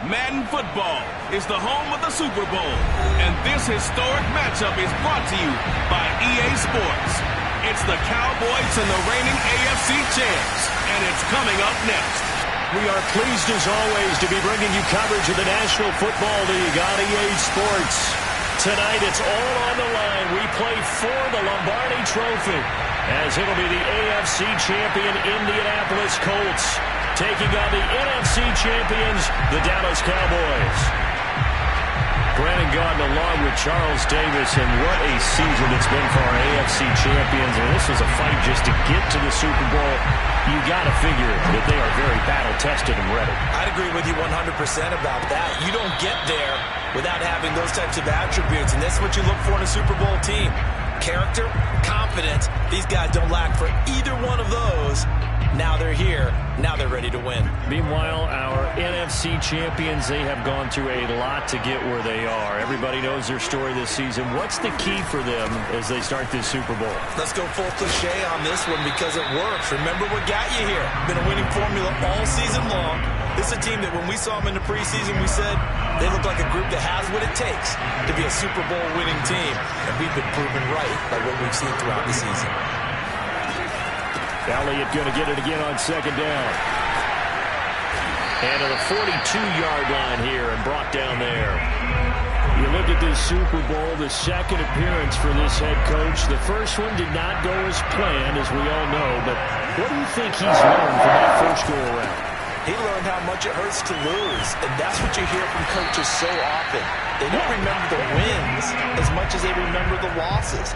Madden Football is the home of the Super Bowl, and this historic matchup is brought to you by EA Sports. It's the Cowboys and the reigning AFC champs, and it's coming up next. We are pleased, as always, to be bringing you coverage of the National Football League on EA Sports. Tonight, it's all on the line. We play for the Lombardi Trophy, as it'll be the AFC champion Indianapolis Colts taking on the NFC champions, the Dallas Cowboys. Brandon Gaudin along with Charles Davis, and what a season it's been for our AFC champions. And this was a fight just to get to the Super Bowl. You got to figure that they are very battle-tested and ready. I'd agree with you 100% about that. You don't get there without having those types of attributes, and that's what you look for in a Super Bowl team. Character, confidence. These guys don't lack for either one of those. Now they're here. Now they're ready to win. Meanwhile, our NFC champions, they have gone through a lot to get where they are. Everybody knows their story this season. What's the key for them as they start this Super Bowl? Let's go full cliche on this one because it works. Remember what got you here. Been a winning formula all season long. This is a team that when we saw them in the preseason, we said they look like a group that has what it takes to be a Super Bowl winning team. And we've been proven right by what we've seen throughout the season. Elliott going to get it again on second down. And to the 42-yard line here and brought down there. You look at this Super Bowl, the second appearance for this head coach. The first one did not go as planned, as we all know. But what do you think he's learned from that first go-around? He learned how much it hurts to lose, and that's what you hear from coaches so often. They don't remember the wins as much as they remember the losses.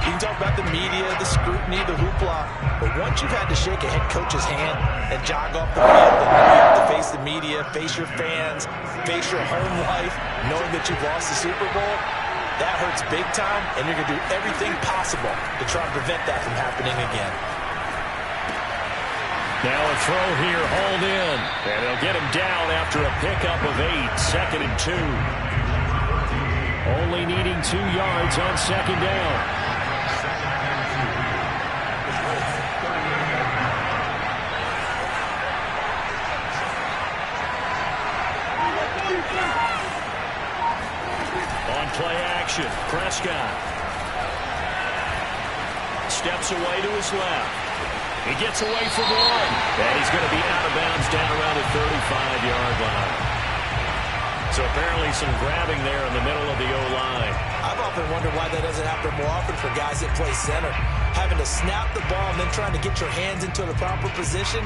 You can talk about the media, the scrutiny, the hoopla, but once you've had to shake a head coach's hand and jog off the field, and you have to face the media, face your fans, face your home life, knowing that you've lost the Super Bowl, that hurts big time, and you're going to do everything possible to try and prevent that from happening again. Now a throw here, hauled in, and they'll get him down after a pickup of 8, 2nd and 2. Only needing 2 yards on second down. On play action, Prescott steps away to his left. He gets away from one, and he's going to be out of bounds down around the 35-yard line. So apparently some grabbing there in the middle of the O-line. I've often wondered why that doesn't happen more often for guys that play center. Having to snap the ball and then trying to get your hands into the proper position,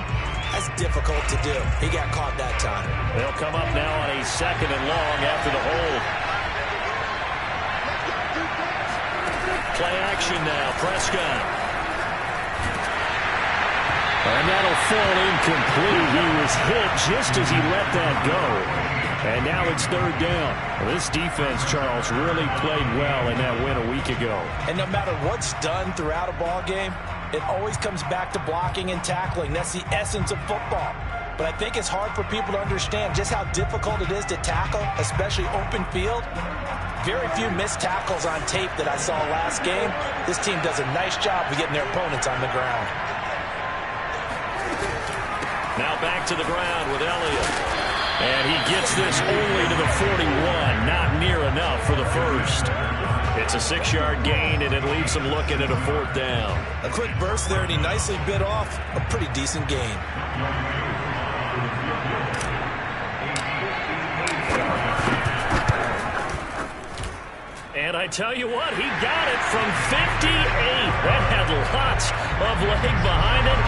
that's difficult to do. He got caught that time. They'll come up now on a 2nd and long after the hold. Play action now, Prescott. And that'll fall incomplete. He was hit just as he let that go. And now it's 3rd down. Well, this defense, Charles, really played well in that win a week ago. And no matter what's done throughout a ball game, it always comes back to blocking and tackling. That's the essence of football. But I think it's hard for people to understand just how difficult it is to tackle, especially open field. Very few missed tackles on tape that I saw last game. This team does a nice job of getting their opponents on the ground. Now back to the ground with Elliott. And he gets this only to the 41. Not near enough for the first. It's a 6-yard gain, and it leaves him looking at a 4th down. A quick burst there, and he nicely bit off a pretty decent gain. And I tell you what, he got it from 58. That had lots of leg behind it.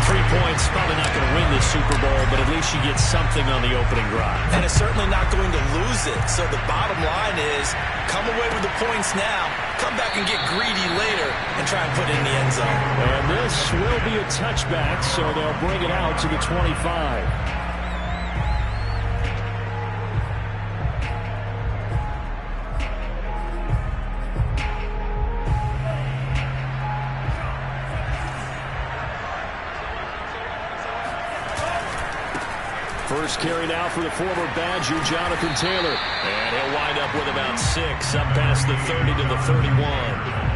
3 points, probably not going to win this Super Bowl, but at least you get something on the opening drive. And it's certainly not going to lose it. So the bottom line is, come away with the points now, come back and get greedy later, and try and put it in the end zone. And this will be a touchback, so they'll bring it out to the 25. First carry now for the former Badger, Jonathan Taylor. And he'll wind up with about 6, up past the 30 to the 31.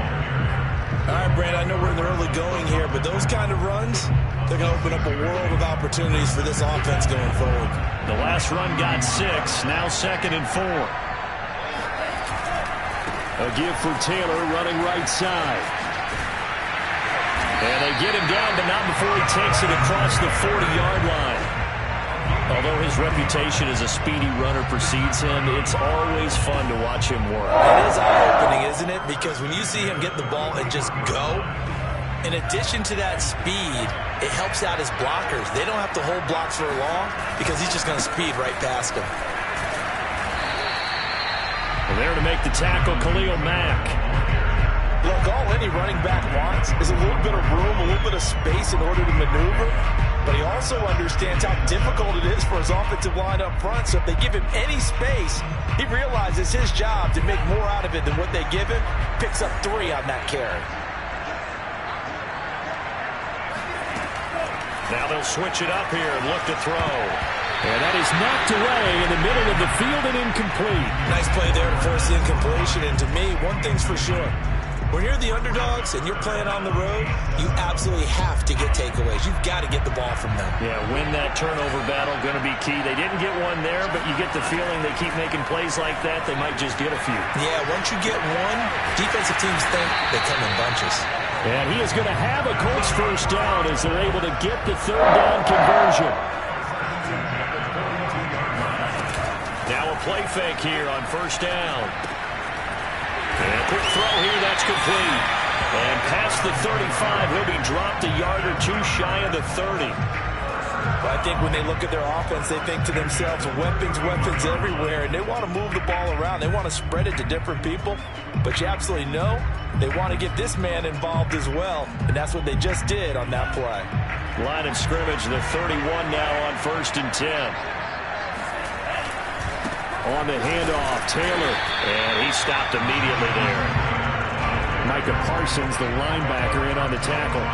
All right, Brad, I know we're in the early going here, but those kind of runs, they're going to open up a world of opportunities for this offense going forward. The last Last run got 6. Now 2nd and 4. A give for Taylor running right side. And they get him down, but not before he takes it across the 40-yard line. Although his reputation as a speedy runner precedes him, it's always fun to watch him work. It is eye-opening, isn't it? Because when you see him get the ball and just go, in addition to that speed, it helps out his blockers. They don't have to hold blocks for long because he's just going to speed right past them. And there to make the tackle, Khalil Mack. Look, all any running back wants is a little bit of room, a little bit of space in order to maneuver. But he also understands how difficult it is for his offensive line up front. So if they give him any space, he realizes his job to make more out of it than what they give him. Picks up 3 on that carry. Now they'll switch it up here and look to throw. And that is knocked away in the middle of the field and incomplete. Nice play there to force the incompletion. And to me, one thing's for sure. When you're the underdogs and you're playing on the road, you absolutely have to get takeaways. You've got to get the ball from them. Yeah, win that turnover battle, going to be key. They didn't get one there, but you get the feeling they keep making plays like that, they might just get a few. Yeah, once you get one, defensive teams think they come in bunches. And he is going to have a Colts first down as they're able to get the 3rd down conversion. Now a play fake here on 1st down. And a quick throw here, that's complete. And past the 35, he'll be dropped a yard or 2 shy of the 30. Well, I think when they look at their offense, they think to themselves, weapons, weapons everywhere, and they want to move the ball around. They want to spread it to different people, but you absolutely know they want to get this man involved as well, and that's what they just did on that play. Line of scrimmage, the 31 now on 1st and 10. On the handoff, Taylor, and he stopped immediately there. Micah Parsons, the linebacker, in on the tackle.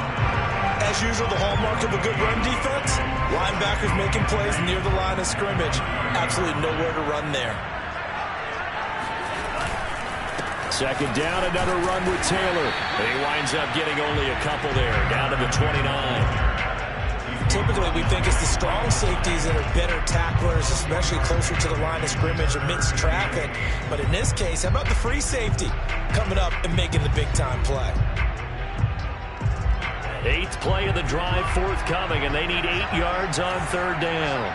As usual, the hallmark of a good run defense, linebackers making plays near the line of scrimmage. Absolutely nowhere to run there. 2nd down, another run with Taylor. He winds up getting only a couple there, down to the 29. Typically, we think it's the strong safeties that are better tacklers, especially closer to the line of scrimmage amidst traffic. But in this case, how about the free safety coming up and making the big-time play? 8th play of the drive forthcoming, and they need 8 yards on 3rd down.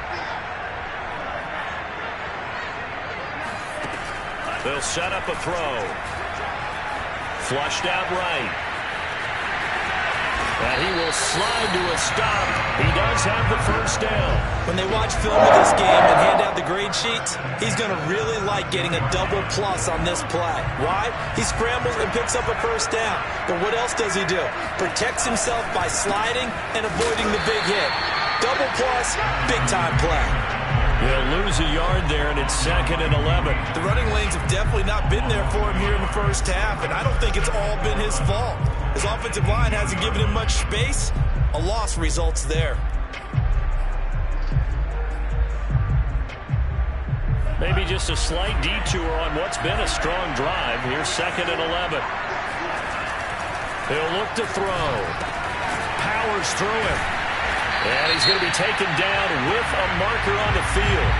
They'll set up a throw. Flushed out right. And he will slide to a stop. He does have the 1st down. When they watch film of this game and hand out the grade sheets, he's going to really like getting a double plus on this play. Why? He scrambles and picks up a 1st down. But what else does he do? Protects himself by sliding and avoiding the big hit. Double plus, big-time play. He'll lose a yard there, and it's 2nd and 11. The running lanes have definitely not been there for him here in the 1st half, and I don't think it's all been his fault. His offensive line hasn't given him much space. A loss results there. Maybe just a slight detour on what's been a strong drive. Here's 2nd and 11. He'll look to throw. Powers through it. And he's going to be taken down with a marker on the field.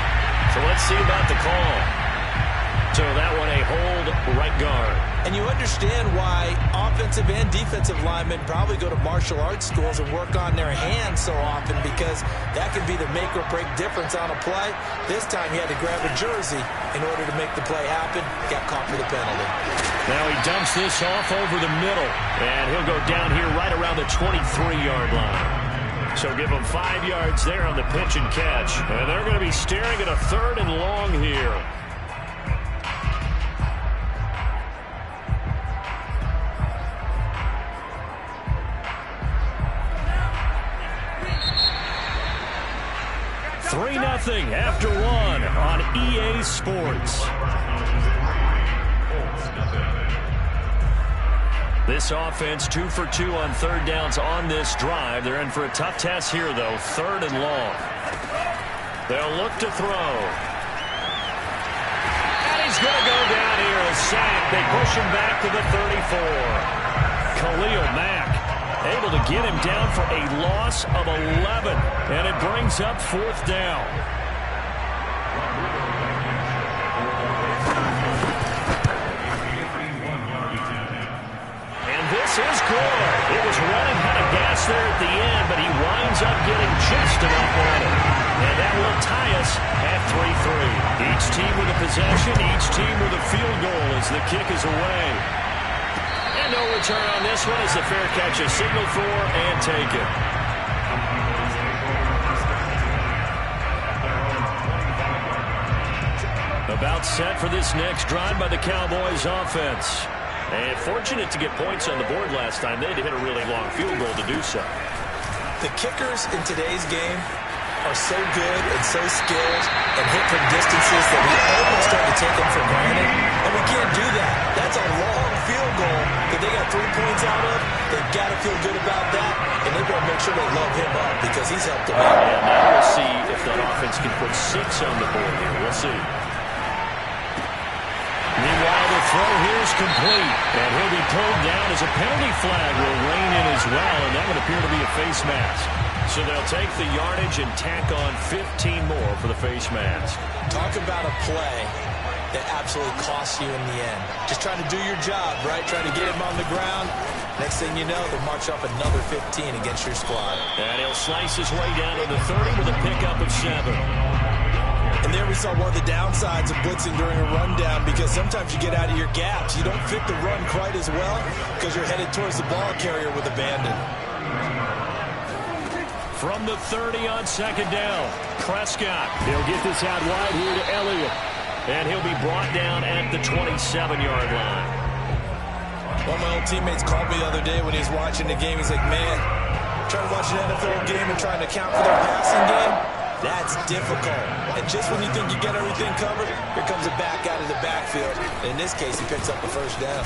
So let's see about the call. So that one a hold right guard. And you understand why offensive and defensive linemen probably go to martial arts schools and work on their hands so often, because that can be the make or break difference on a play. This time he had to grab a jersey in order to make the play happen. Got caught for the penalty. Now he dumps this off over the middle, and he'll go down here right around the 23-yard line. So give them 5 yards there on the pitch and catch. And they're going to be staring at a 3rd and long here. Nothing after 1 on EA Sports. This offense 2 for 2 on 3rd downs on this drive. They're in for a tough test here, though. 3rd and long. They'll look to throw. And he's going to go down here. A sack. They push him back to the 34. Khalil Mack able to get him down for a loss of 11. And it brings up 4th down. enough on it. And that will tie us at 3-3. Each team with a possession, each team with a field goal as the kick is away. And no return on this one as the fair catch is signaled for and taken. About set for this next drive by the Cowboys offense. And fortunate to get points on the board last time. They had to hit a really long field goal to do so. The kickers in today's game are so good and so skilled and hit from distances that we almost start to take them for granted. And we can't do that. That's a long field goal that they got 3 points out of. They've got to feel good about that. And they've got to make sure they love him up because he's helped them out. And now we'll see if that offense can put 6 on the board here. We'll see. Meanwhile, the throw here is complete. And he'll be pulled down as a penalty flag will rein in as well. And that would appear to be a face mask. So they'll take the yardage and tack on 15 more for the face mask. Talk about a play that absolutely costs you in the end. Just trying to do your job, right? Trying to get him on the ground. Next thing you know, they'll march up another 15 against your squad. And he'll slice his way down to the 30 with a pickup of 7. And there we saw one of the downsides of blitzing during a rundown because sometimes you get out of your gaps. You don't fit the run quite as well because you're headed towards the ball carrier with abandon. From the 30 on second down, Prescott. He'll get this out wide here to Elliott. And he'll be brought down at the 27-yard line. One of my old teammates called me the other day when he was watching the game. He's like, man, trying to watch an NFL game and trying to account for their passing game, that's difficult. And just when you think you get everything covered, here comes a back out of the backfield. And in this case, he picks up the first down.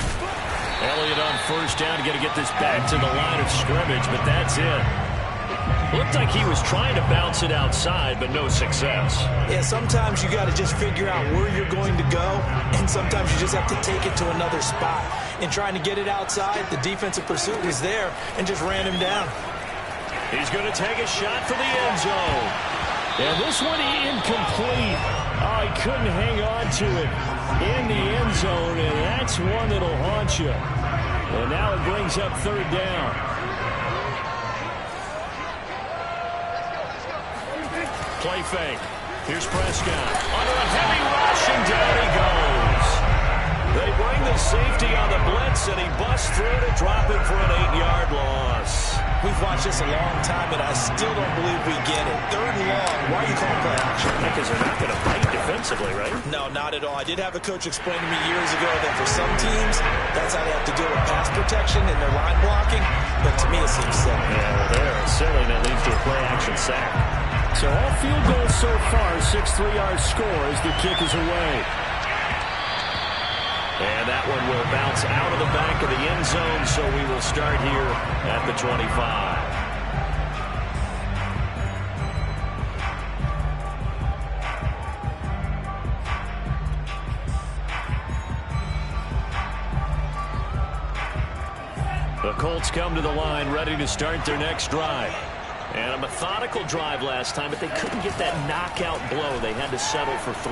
Elliott on first down, got to get this back to the line of scrimmage, but that's it. Looked like he was trying to bounce it outside, but no success. Yeah, sometimes you got to just figure out where you're going to go, and sometimes you just have to take it to another spot. In trying to get it outside, the defensive pursuit was there and just ran him down. He's going to take a shot for the end zone. And this one incomplete. Oh, he couldn't hang on to it in the end zone, and that's one that'll haunt you. And now it brings up third down. Play fake. Here's Prescott. Under a heavy rush, and down he goes. They bring the safety on the blitz, and he busts through to drop him for an 8-yard loss. We've watched this a long time, and I still don't believe we get it. Third and long. Why are you calling play action? Because they're not going to fight defensively, right? No, not at all. I did have a coach explain to me years ago that for some teams, that's how they have to deal with pass protection and their line blocking. But to me, it seems silly. Yeah, well, they're silly, and that leads to a play-action sack. So all field goals so far, 6 3-yard score as the kick is away. And that one will bounce out of the back of the end zone, so we will start here at the 25. The Colts come to the line, ready to start their next drive. And a methodical drive last time, but they couldn't get that knockout blow. They had to settle for 3.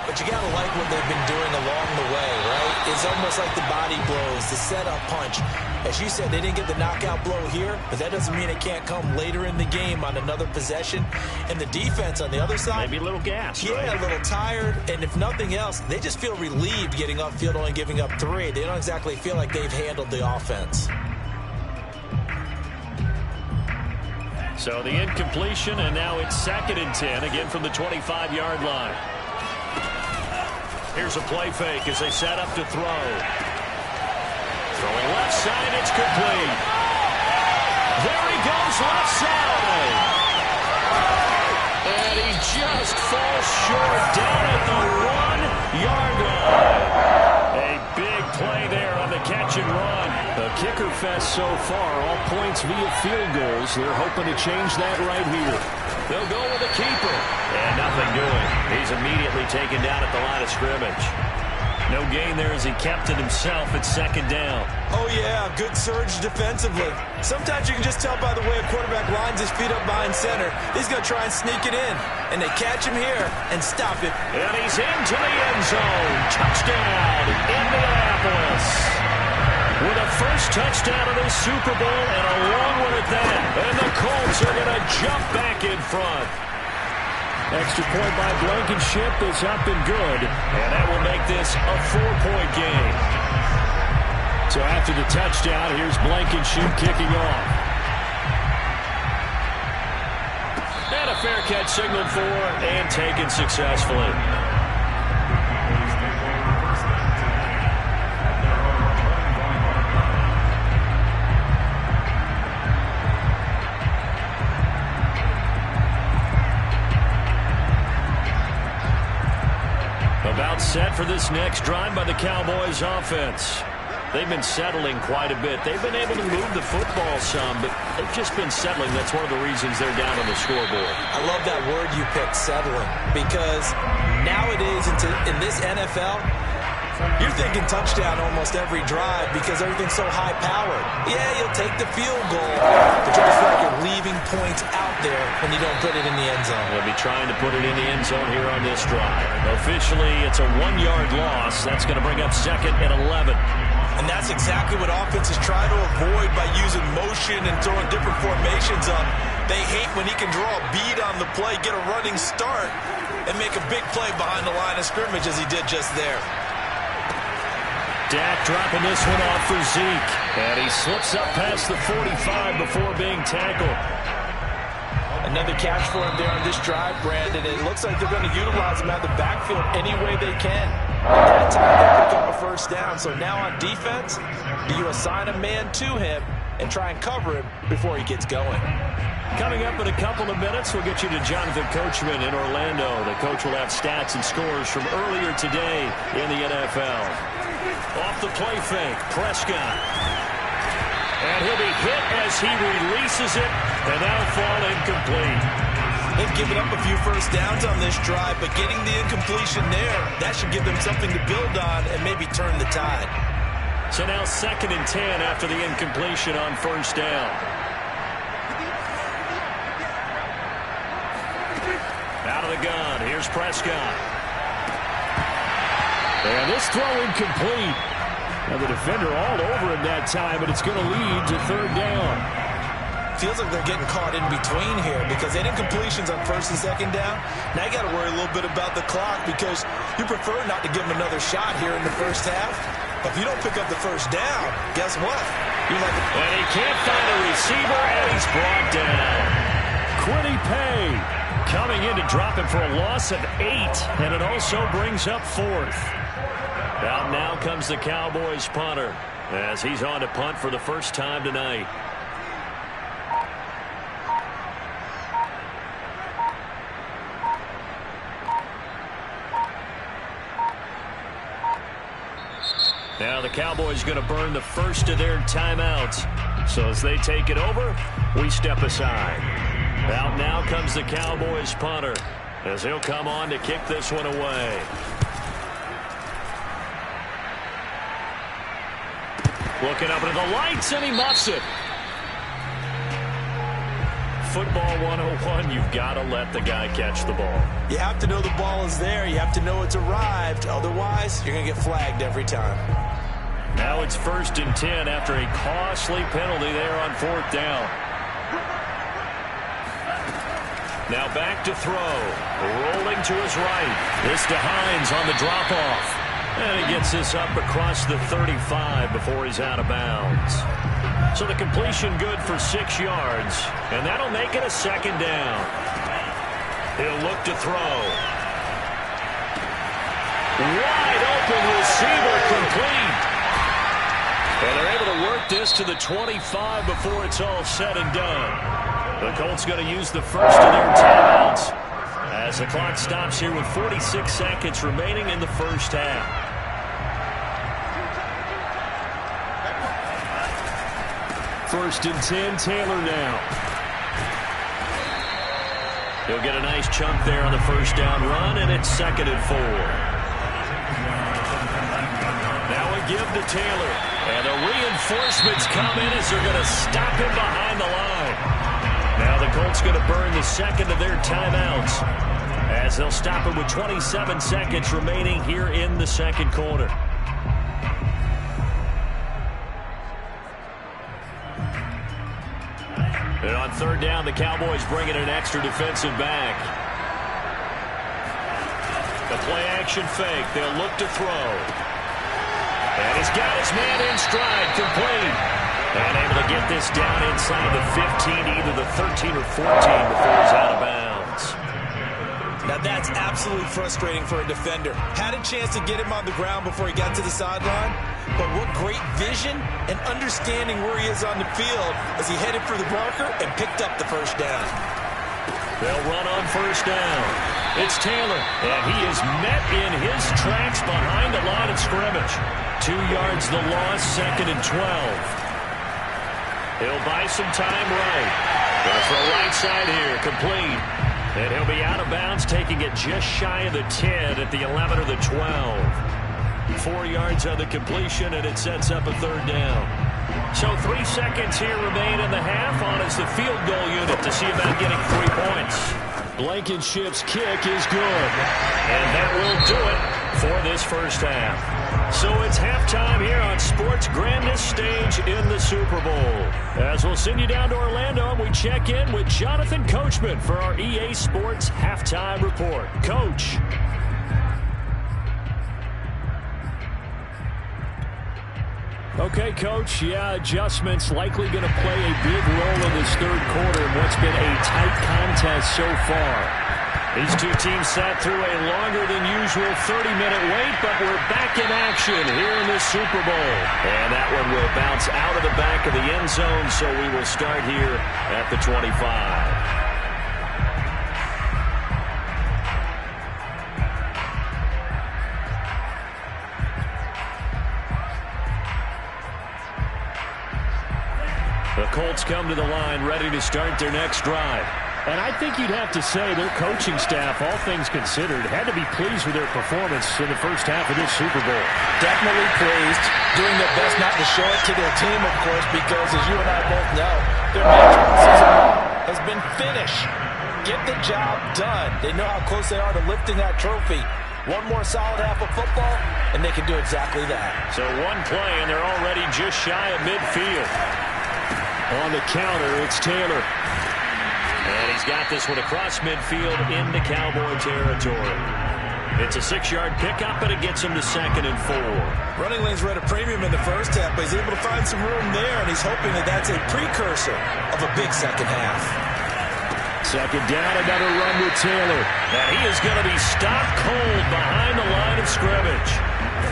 But you got to like what they've been doing along the way, right? It's almost like the body blows, the setup punch. As you said, they didn't get the knockout blow here, but that doesn't mean it can't come later in the game on another possession. And the defense on the other side, maybe a little gas, yeah, right? A little tired. And if nothing else, they just feel relieved getting upfield, only giving up 3. They don't exactly feel like they've handled the offense. So the incompletion, and now it's 2nd and 10, again from the 25-yard line. Here's a play fake as they set up to throw. Throwing left side, it's complete. There he goes, left side. And he just falls short down at the 1-yard line. A big play there on the catch and run. The kicker fest so far, all points via field goals. They're hoping to change that right here. They'll go with the keeper. And nothing doing. He's immediately taken down at the line of scrimmage. No gain there as he kept it himself at 2nd down. Oh, yeah, good surge defensively. Sometimes you can just tell by the way a quarterback lines his feet up behind center. He's going to try and sneak it in. And they catch him here and stop it. And he's into the end zone. Touchdown, Indianapolis. with a first touchdown of this Super Bowl, and a long one at that. And the Colts are going to jump back in front. Extra point by Blankenship is up and good, and that will make this a 4-point game. So after the touchdown, here's Blankenship kicking off. And a fair catch signaled for and taken successfully. About set for this next drive by the Cowboys offense. They've been settling quite a bit. They've been able to move the football some, but they've just been settling. That's one of the reasons they're down on the scoreboard. I love that word you picked, settling, because nowadays in this NFL, you're thinking touchdown almost every drive because everything's so high-powered. Yeah, you'll take the field goal, but you just feel like you're leaving points out there when you don't put it in the end zone. They'll be trying to put it in the end zone here on this drive. Officially, it's a 1-yard loss. That's going to bring up 2nd and 11. And that's exactly what offenses try to avoid by using motion and throwing different formations up. They hate when he can draw a bead on the play, get a running start, and make a big play behind the line of scrimmage as he did just there. Dak dropping this one off for Zeke. And he slips up past the 45 before being tackled. Another catch for him there on this drive, Brandon. It looks like they're going to utilize him out of the backfield any way they can. At that time, they pick up a first down. So now on defense, do you assign a man to him and try and cover him before he gets going? Coming up in a couple of minutes, we'll get you to Jonathan Coachman in Orlando. The coach will have stats and scores from earlier today in the NFL. Off the play fake, Prescott. And he'll be hit as he releases it, and that'll fall incomplete. They've given up a few first downs on this drive, but getting the incompletion there, that should give them something to build on and maybe turn the tide. So now 2nd and 10 after the incompletion on first down. Out of the gun, here's Prescott. And this throw incomplete. Now the defender all over him that time, but it's going to lead to 3rd down. Feels like they're getting caught in between here because they didn't completions on 1st and 2nd down. Now you got to worry a little bit about the clock because you prefer not to give them another shot here in the first half. But if you don't pick up the first down, guess what? You're like, and he can't find a receiver, and he's brought down. Quiddy Pay coming in to drop him for a loss of 8, and it also brings up 4th. Out now comes the Cowboys punter as he's on to punt for the first time tonight. Now the Cowboys going to burn the first of their timeouts. So as they take it over, we step aside. Out now comes the Cowboys punter as he'll come on to kick this one away. Looking up into the lights, and he muffs it. Football 101, you've got to let the guy catch the ball. You have to know the ball is there. You have to know it's arrived. Otherwise, you're going to get flagged every time. Now it's 1st and 10 after a costly penalty there on 4th down. Now back to throw. Rolling to his right. This to Hines on the drop-off. And he gets this up across the 35 before he's out of bounds. So the completion good for 6 yards. And that'll make it a 2nd down. He'll look to throw. Wide open receiver complete. And they're able to work this to the 25 before it's all said and done. The Colts going to use the first of their timeouts as the clock stops here with 46 seconds remaining in the first half. First and 10, Taylor now. He'll get a nice chunk there on the first down run, and it's 2nd and 4. Now we give to Taylor, and the reinforcements come in as they're going to stop him behind the line. Now the Colts going to burn the 2nd of their timeouts as they'll stop him with 27 seconds remaining here in the 2nd quarter. And on third down, the Cowboys bring in an extra defensive back. The play-action fake. They'll look to throw. And he's got his man in stride, complete. And able to get this down inside the 15, either the 13 or 14 before he's out of bounds. Now that's absolutely frustrating for a defender. Had a chance to get him on the ground before he got to the sideline, but what great vision and understanding where he is on the field as he headed for the marker and picked up the first down. They'll run on first down. It's Taylor, and he is met in his tracks behind the line of scrimmage. 2 yards the loss, 2nd and 12. He'll buy some time right. Gonna throw right side here, complete. And he'll be out of bounds, taking it just shy of the 10 at the 11 or the 12. 4 yards on the completion, and it sets up a third down. So 3 seconds here remain in the half. On is the field goal unit to see about getting 3 points. Blankenship's kick is good. And that will do it for this first half. So it's halftime here on sports' grandest stage in the Super Bowl. As we'll send you down to Orlando, and we check in with Jonathan Coachman for our EA Sports Halftime Report. Coach. Okay, Coach, adjustments likely going to play a big role in this third quarter in what's been a tight contest so far. These two teams sat through a longer than usual 30-minute wait, but we're back in action here in the Super Bowl. And that one will bounce out of the back of the end zone, so we will start here at the 25. The Colts come to the line ready to start their next drive. And I think you'd have to say their coaching staff, all things considered, had to be pleased with their performance in the first half of this Super Bowl. Definitely pleased, doing their best not to show it to their team, of course, because as you and I both know, their management season has been finish. Get the job done. They know how close they are to lifting that trophy. One more solid half of football, and they can do exactly that. So one play, and they're already just shy of midfield. On the counter, it's Taylor. And he's got this one across midfield into Cowboy territory. It's a 6-yard pickup, and it gets him to 2nd and 4. Running lanes were at a premium in the first half, but he's able to find some room there, and he's hoping that that's a precursor of a big second half. Second down, another run with Taylor. And he is going to be stopped cold behind the line of scrimmage.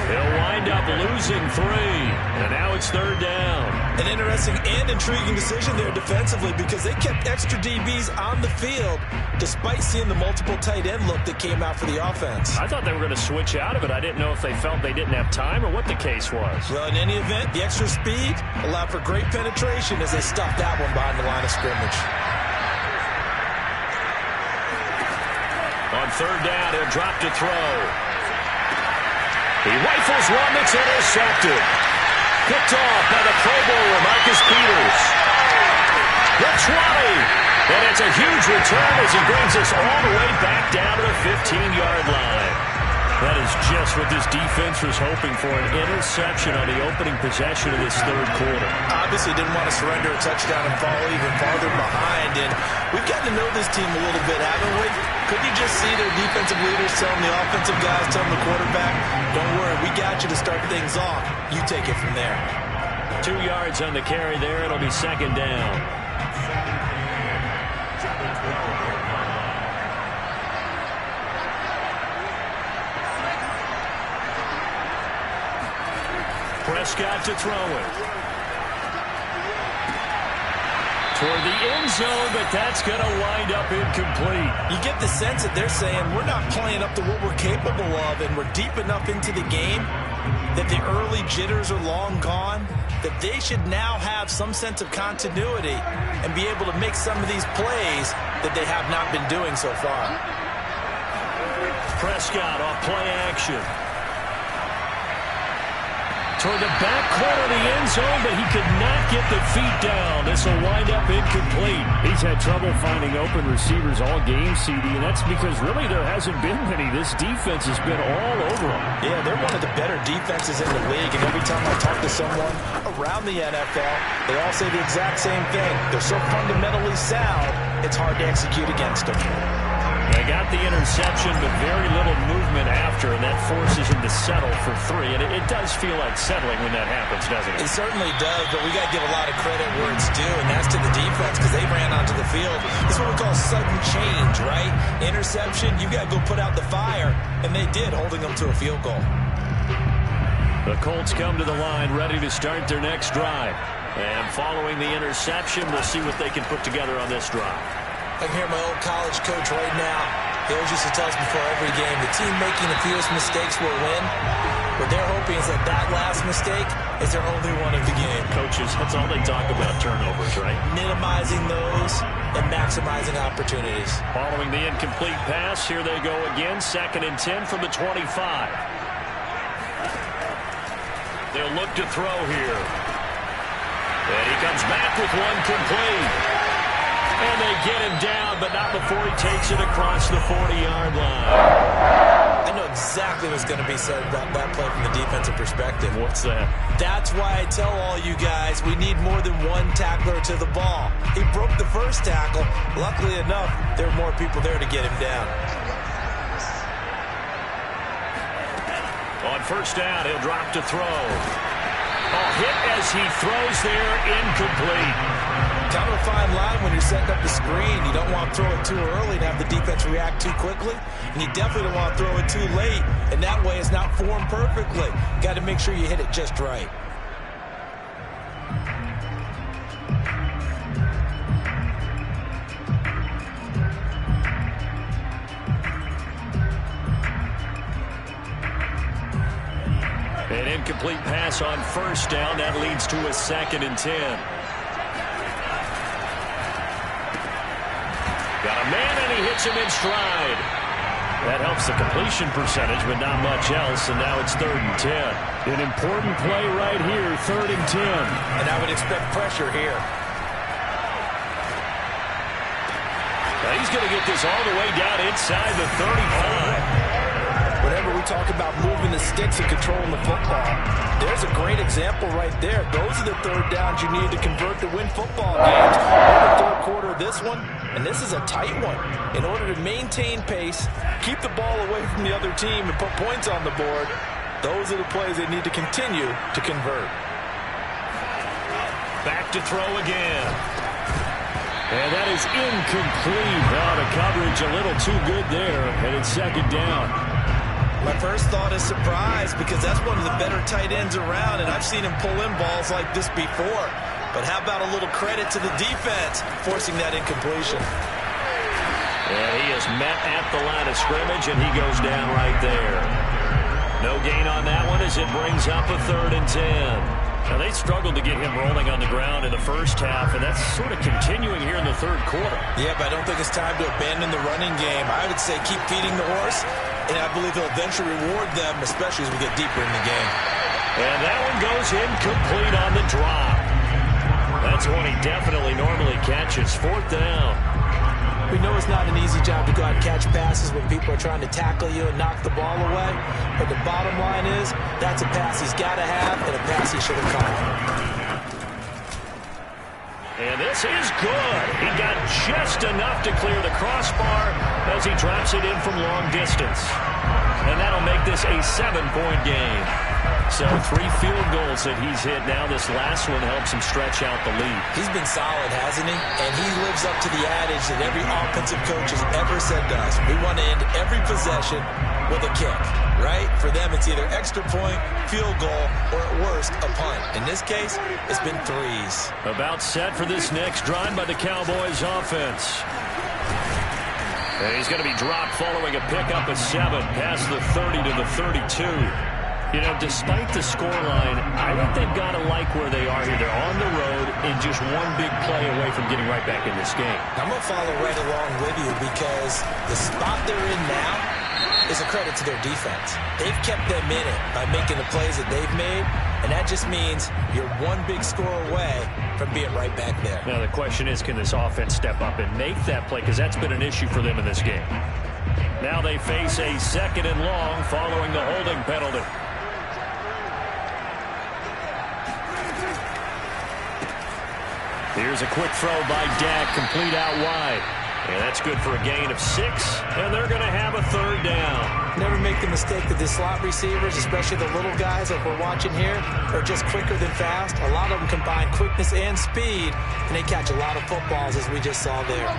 He'll wind up losing 3, and now it's third down. An interesting and intriguing decision there defensively because they kept extra DBs on the field despite seeing the multiple tight end look that came out for the offense. I thought they were going to switch out of it. I didn't know if they felt they didn't have time or what the case was. Well, in any event, the extra speed allowed for great penetration as they stuffed that one behind the line of scrimmage. On third down, he'll drop to throw. He rifles one that's intercepted. Picked off by the Pro Bowler, Marcus Peters. The 20. And it's a huge return as he brings us all the way back down to the 15-yard line. That is just what this defense was hoping for, an interception on the opening possession of this third quarter. Obviously didn't want to surrender a touchdown and fall even farther behind. And we've gotten to know this team a little bit, haven't we? Couldn't you just see their defensive leaders telling the offensive guys, telling the quarterback, don't worry, we got you to start things off. You take it from there. 2 yards on the carry there. It'll be second down. Prescott to throw it. Toward the end zone, but that's going to wind up incomplete. You get the sense that they're saying we're not playing up to what we're capable of, and we're deep enough into the game that the early jitters are long gone, that they should now have some sense of continuity and be able to make some of these plays that they have not been doing so far. Prescott off play action. toward the back corner of the end zone, but he could not get the feet down. This will wind up incomplete. He's had trouble finding open receivers all game, CD, and that's because really there hasn't been many. This defense has been all over him. Yeah, they're one of the better defenses in the league, and every time I talk to someone around the NFL, they all say the exact same thing. They're so fundamentally sound, it's hard to execute against them. They got the interception, but very little movement after, and that forces him to settle for 3. And it does feel like settling when that happens, doesn't it? It certainly does, but we got to give a lot of credit where it's due, and that's to the defense because they ran onto the field. This is what we call sudden change, right? Interception, you got to go put out the fire, and they did, holding them to a field goal. The Colts come to the line, ready to start their next drive. And following the interception, we'll see what they can put together on this drive. I can hear my old college coach right now. He always used to tell us before every game, the team making the fewest mistakes will win. What they're hoping is that that last mistake is their only one of the game. Coaches, that's all they talk about, turnovers, right? Minimizing those and maximizing opportunities. Following the incomplete pass, here they go again, 2nd and 10 from the 25. They'll look to throw here. And he comes back with one complete. And they get him down, but not before he takes it across the 40-yard line. I know exactly what's going to be said about that play from the defensive perspective. What's that? That's why I tell all you guys we need more than one tackler to the ball. He broke the first tackle. Luckily enough, there were more people there to get him down. On first down, he'll drop to throw. Hit as he throws there, incomplete. Kind of a fine line when you're setting up the screen. You don't want to throw it too early and have the defense react too quickly. And you definitely don't want to throw it too late. And that way it's not formed perfectly. Got to make sure you hit it just right. An incomplete pass on first down. That leads to a 2nd and 10. Got a man, and he hits him in stride. That helps the completion percentage, but not much else, and now it's 3rd and 10. An important play right here, 3rd and 10. And I would expect pressure here. Now he's going to get this all the way down inside the 35. Whenever we talk about moving the sticks and controlling the football, there's a great example right there. Those are the 3rd downs you need to convert to win football games. We're in the 3rd quarter of this one, and this is a tight one. In order to maintain pace, keep the ball away from the other team, and put points on the board, those are the plays they need to continue to convert. Back to throw again. And that is incomplete. Now the coverage a little too good there, and it's 2nd down. My first thought is surprise because that's one of the better tight ends around, and I've seen him pull in balls like this before. But how about a little credit to the defense forcing that incompletion? And he is met at the line of scrimmage, and he goes down right there. No gain on that one as it brings up a 3rd and 10. Now, they struggled to get him rolling on the ground in the first half, and that's sort of continuing here in the 3rd quarter. Yeah, but I don't think it's time to abandon the running game. I would say keep feeding the horse, and I believe he'll eventually reward them, especially as we get deeper in the game. And that one goes incomplete on the drop. That's one he definitely normally catches. 4th down. We know it's not an easy job to go out and catch passes when people are trying to tackle you and knock the ball away. But the bottom line is, that's a pass he's got to have and a pass he should have caught. And this is good. He got just enough to clear the crossbar as he drops it in from long distance. And that'll make this a 7-point game. So 3 field goals that he's hit now. This last one helps him stretch out the lead. He's been solid, hasn't he? And he lives up to the adage that every offensive coach has ever said to us. We want to end every possession with a kick, right? For them, it's either extra point, field goal, or at worst, a punt. In this case, it's been 3s. About set for this next drive by the Cowboys offense. And he's going to be dropped following a pickup of 7 past the 30 to the 32. You know, despite the scoreline, I think they've got to like where they are here. They're on the road and just one big play away from getting right back in this game. I'm going to follow right along with you because the spot they're in now, is a credit to their defense. They've kept them in it by making the plays that they've made, and that just means you're one big score away from being right back there. Now the question is, can this offense step up and make that play? Because that's been an issue for them in this game. Now they face a 2nd and long following the holding penalty. Here's a quick throw by Dak, complete out wide. And that's good for a gain of 6, and they're going to have a 3rd down. Never make the mistake that the slot receivers, especially the little guys like we're watching here, are just quicker than fast. A lot of them combine quickness and speed, and they catch a lot of footballs, as we just saw there.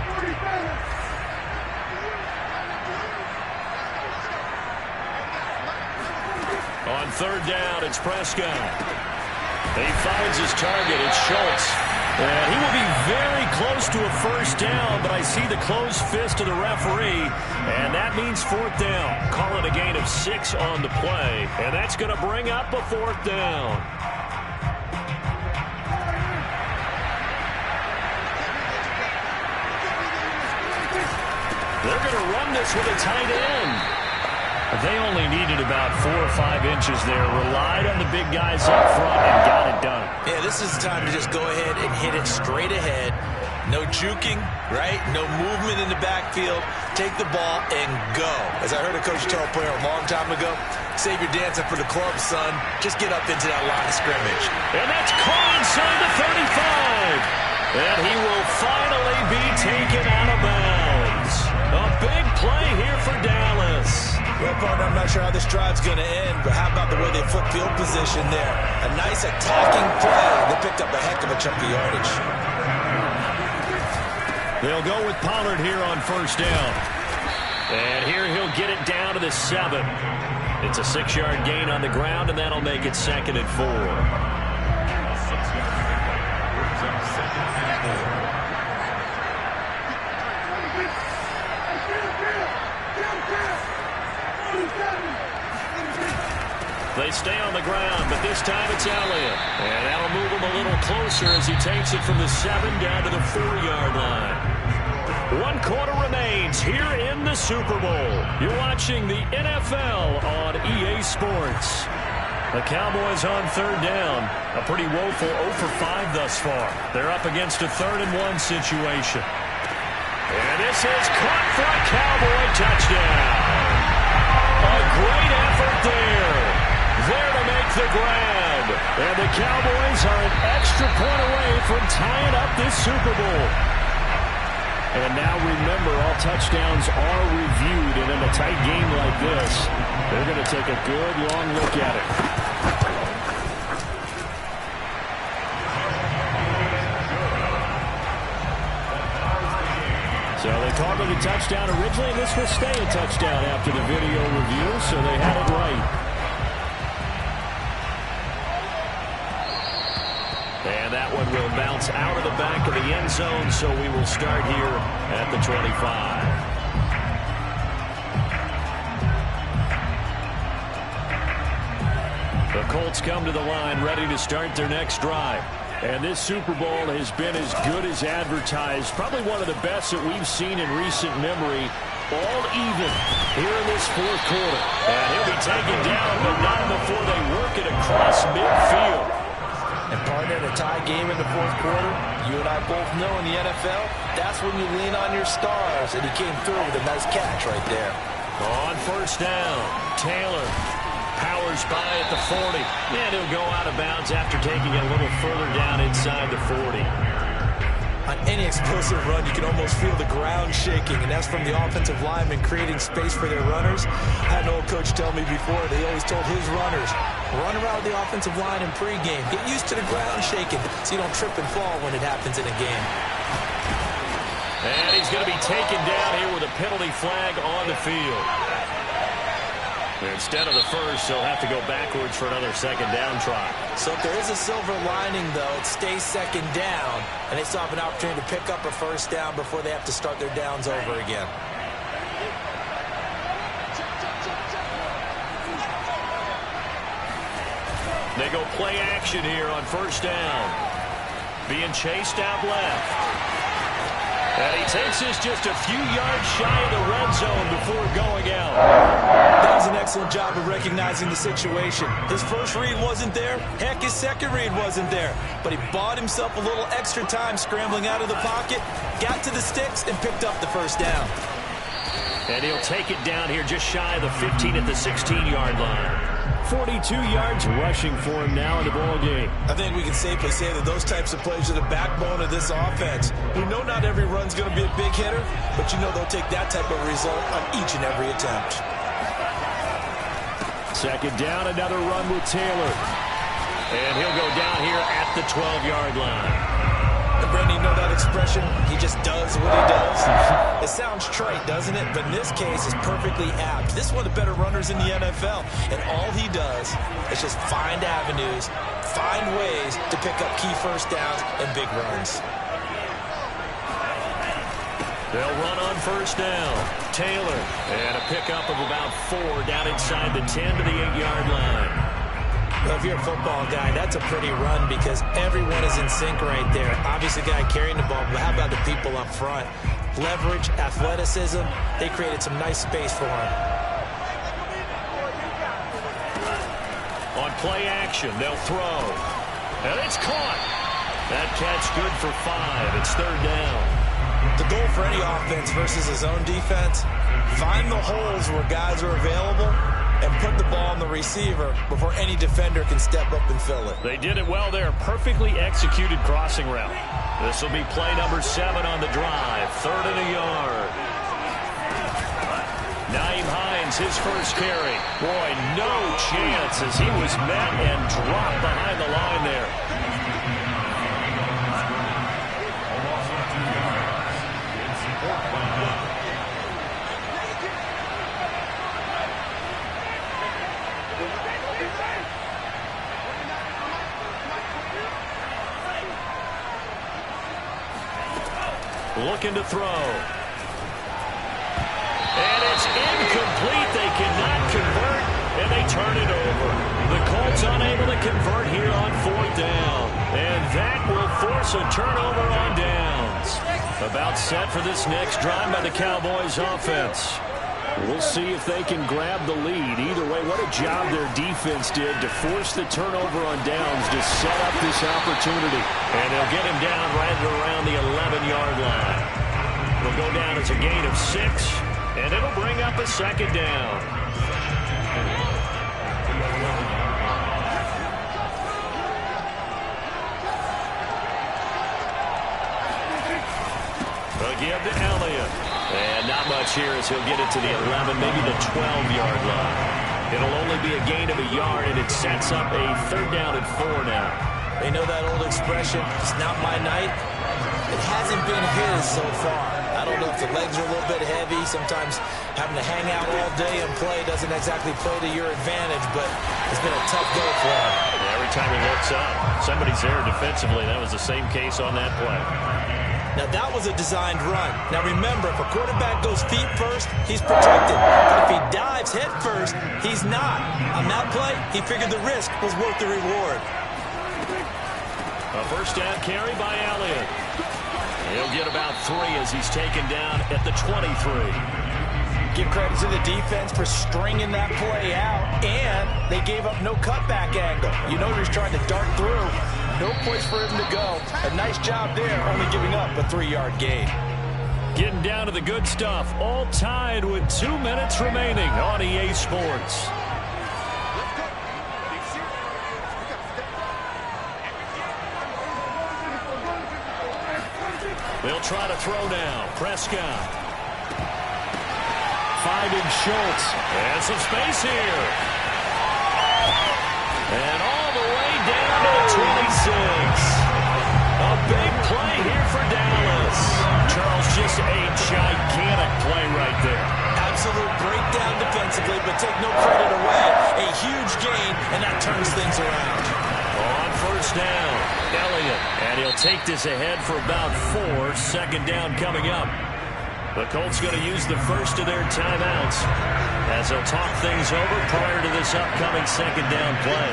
On 3rd down, it's Prescott. He finds his target. It's Schultz. And he will be very close to a 1st down, but I see the closed fist of the referee, and that means 4th down. Call it a gain of 6 on the play, and that's going to bring up a 4th down. They're going to run this with a tight end. They only needed about 4 or 5 inches there, relied on the big guys up front, and got it done. Yeah, this is the time to just go ahead and hit it straight ahead. No juking, right? No movement in the backfield. Take the ball and go. As I heard a coach tell a player a long time ago, save your dancing for the club, son. Just get up into that line of scrimmage. And that's caught inside the 35. And he will finally be taken out of bounds. A big play here for Dallas. Well, partner, I'm not sure how this drive's going to end, but how about the way they flip field position there? A nice attacking play. They picked up a heck of a chunk of yardage. They'll go with Pollard here on 1st down. And here he'll get it down to the 7. It's a 6-yard gain on the ground, and that'll make it 2nd and 4. They stay on the ground, but this time it's Elliott. And that'll move him a little closer as he takes it from the 7 down to the 4-yard line. 1 quarter remains here in the Super Bowl. You're watching the NFL on EA Sports. The Cowboys on 3rd down. A pretty woeful 0 for 5 thus far. They're up against a 3rd and 1 situation. And this is caught for a Cowboy touchdown. A great effort there. There to make the grab. And the Cowboys are an extra point away from tying up this Super Bowl. And now remember, all touchdowns are reviewed. And in a tight game like this, they're going to take a good long look at it. So they called it a touchdown originally. This will stay a touchdown after the video review, so they had it right. And that one will bounce out of the back of the end zone, so we will start here at the 25. The Colts come to the line, ready to start their next drive. And this Super Bowl has been as good as advertised. Probably one of the best that we've seen in recent memory. All even here in this 4th quarter. And he'll be taken down, but not before they work it across midfield. And partner, in a tie game in the 4th quarter, you and I both know in the NFL, that's when you lean on your stars. And he came through with a nice catch right there. On 1st down, Taylor powers by at the 40. And he'll go out of bounds after taking it a little further down inside the 40. On any explosive run, you can almost feel the ground shaking, and that's from the offensive linemen creating space for their runners. I had an old coach tell me before, they always told his runners, run around the offensive line in pregame. Get used to the ground shaking so you don't trip and fall when it happens in a game. And he's going to be taken down here with a penalty flag on the field. Instead of the first, they'll have to go backwards for another 2nd down try. So if there is a silver lining, though, it stays 2nd down, and they still have an opportunity to pick up a 1st down before they have to start their downs over again. They go play action here on 1st down. Being chased out left. And he takes this just a few yards shy of the red zone before going out. That was an excellent job of recognizing the situation. His first read wasn't there. Heck, his second read wasn't there. But he bought himself a little extra time scrambling out of the pocket, got to the sticks, and picked up the first down. And he'll take it down here just shy of the 15 at the 16-yard line. 42 yards rushing for him now in the ball game. I think we can safely say that those types of plays are the backbone of this offense. We know not every run's going to be a big hitter, but you know they'll take that type of result on each and every attempt. Second down, another run with Taylor. And he'll go down here at the 12-yard line. And Brandon, you know that expression? He just does what he does. It sounds trite, doesn't it? But in this case, it's perfectly apt. This is one of the better runners in the NFL. And all he does is just find avenues, find ways to pick up key first downs and big runs. They'll run on first down. Taylor. And a pickup of about 4 down inside the 10 to the 8-yard line. Well, if you're a football guy, that's a pretty run because everyone is in sync right there. Obviously, the guy carrying the ball, but how about the people up front? Leverage, athleticism, they created some nice space for him. On play action, they'll throw. And it's caught. That catch good for 5. It's third down. The goal for any offense versus his own defense, find the holes where guys are available and put the ball on the receiver before any defender can step up and fill it. They did it well there. Perfectly executed crossing route. This will be play number 7 on the drive. 3rd and a yard. Nyheim Hines, his first carry. Boy, no chance as he was met and dropped behind the line there. Looking to throw. And it's incomplete. They cannot convert, and they turn it over. The Colts unable to convert here on 4th down. And that will force a turnover on downs. About set for this next drive by the Cowboys offense. We'll see if they can grab the lead. Either way, what a job their defense did to force the turnover on downs to set up this opportunity. And they'll get him down right around the 11-yard line. It'll go down as a gain of 6, and it'll bring up a second down. They'll give to Elliott. And not much here as he'll get it to the 11, maybe the 12-yard line. It'll only be a gain of a yard, and it sets up a 3rd down and 4 now. They know that old expression, it's not my night. It hasn't been his so far. I don't know if the legs are a little bit heavy. Sometimes having to hang out all day and play doesn't exactly play to your advantage, but it's been a tough go for him. Every time he looks up, somebody's there defensively. That was the same case on that play. Now, that was a designed run. Now, remember, if a quarterback goes feet first, he's protected. But if he dives head first, he's not. On that play, he figured the risk was worth the reward. A first down carry by Elliott. He'll get about 3 as he's taken down at the 23. Give credit to the defense for stringing that play out, and they gave up no cutback angle. You know he was trying to dart through. No place for him to go. A nice job there, only giving up a 3-yard gain. Getting down to the good stuff. All tied with 2 minutes remaining on EA Sports. They'll try to throw now. Prescott. Finding Schultz. And some space here. And all the way down to the 26. A big play here for Dallas. Charles, just a gigantic play right there. Absolute breakdown defensively, but take no credit away. A huge gain, and that turns things around. On first down, Elliott. And he'll take this ahead for about 4. Second down coming up. The Colts going to use the first of their timeouts as they'll talk things over prior to this upcoming second down play.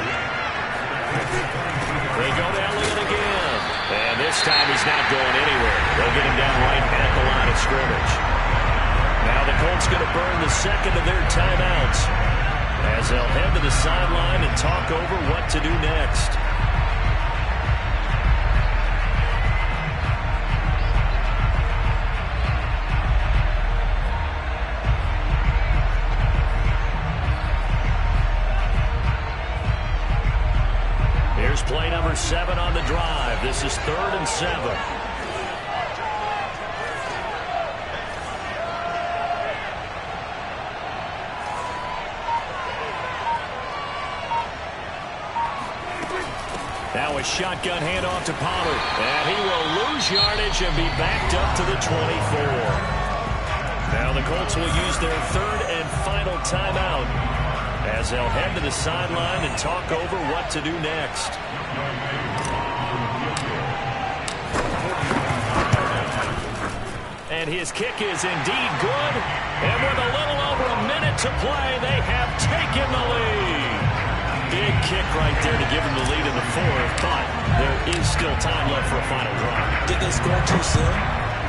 They go to Elliott again. And this time he's not going anywhere. They'll get him down right at the line of scrimmage. Now the Colts going to burn the second of their timeouts as they'll head to the sideline and talk over what to do next. Here's play number 7 on the drive. This is 3rd and 7. Now a shotgun handoff to Pollard. And he will lose yardage and be backed up to the 24. Now the Colts will use their 3rd and final timeout as they'll head to the sideline and talk over what to do next. And his kick is indeed good. And with a little over a minute to play, they have taken the lead. Big kick right there to give him the lead in the 4th, but there is still time left for a final drive. Did they score too soon?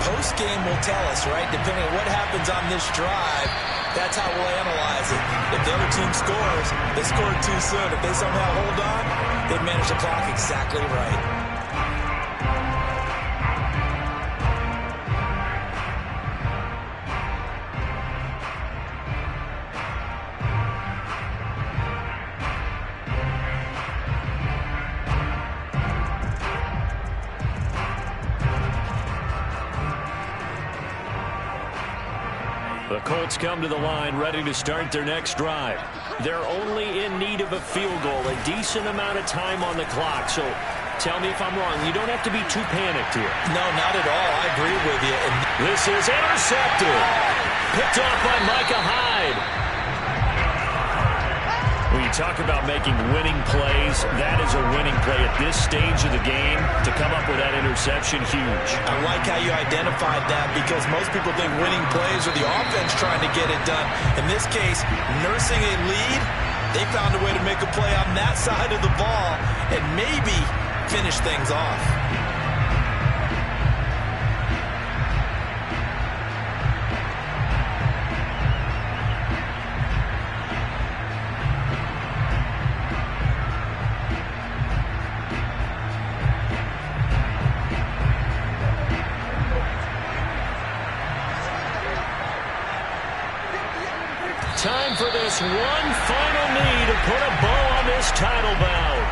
Post-game will tell us, right? Depending on what happens on this drive, that's how we'll analyze it. If the other team scores, they scored too soon. If they somehow hold on, they manage the clock exactly right. The Colts come to the line ready to start their next drive. They're only in need of a field goal, a decent amount of time on the clock. So tell me if I'm wrong. You don't have to be too panicked here. No, not at all. I agree with you. And this is intercepted. Picked off by Micah Hyde. When you talk about making winning plays, that is a winning play at this stage of the game. To come up with that interception, huge. I like how you identified that because most people think winning plays are the offense trying to get it done. In this case, nursing a lead, they found a way to make a play on that side of the ball and maybe finish things off. Time for this one final knee to put a bow on this title bout.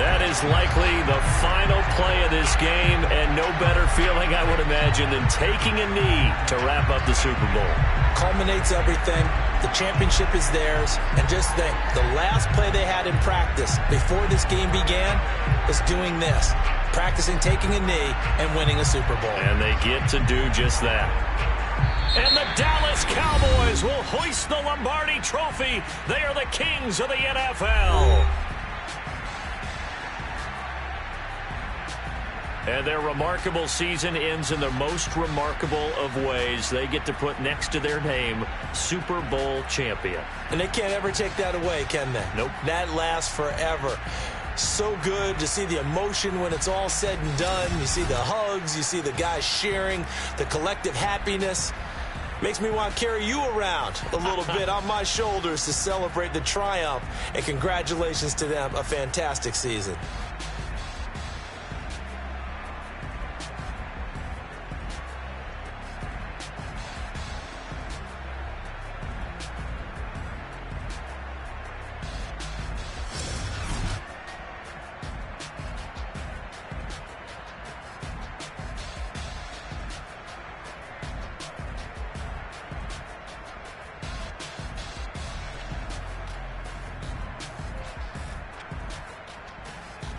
That is likely the final play of this game, and no better feeling, I would imagine, than taking a knee to wrap up the Super Bowl. Culminates everything. The championship is theirs. And just think, the last play they had in practice before this game began was doing this. Practicing taking a knee and winning a Super Bowl. And they get to do just that. And the Dallas Cowboys will hoist the Lombardi Trophy. They are the kings of the NFL. And their remarkable season ends in the most remarkable of ways. They get to put next to their name, Super Bowl champion. And they can't ever take that away, can they? Nope. That lasts forever. So good to see the emotion when it's all said and done. You see the hugs, you see the guys cheering, the collective happiness. Makes me want to carry you around a little bit on my shoulders to celebrate the triumph. And congratulations to them, a fantastic season.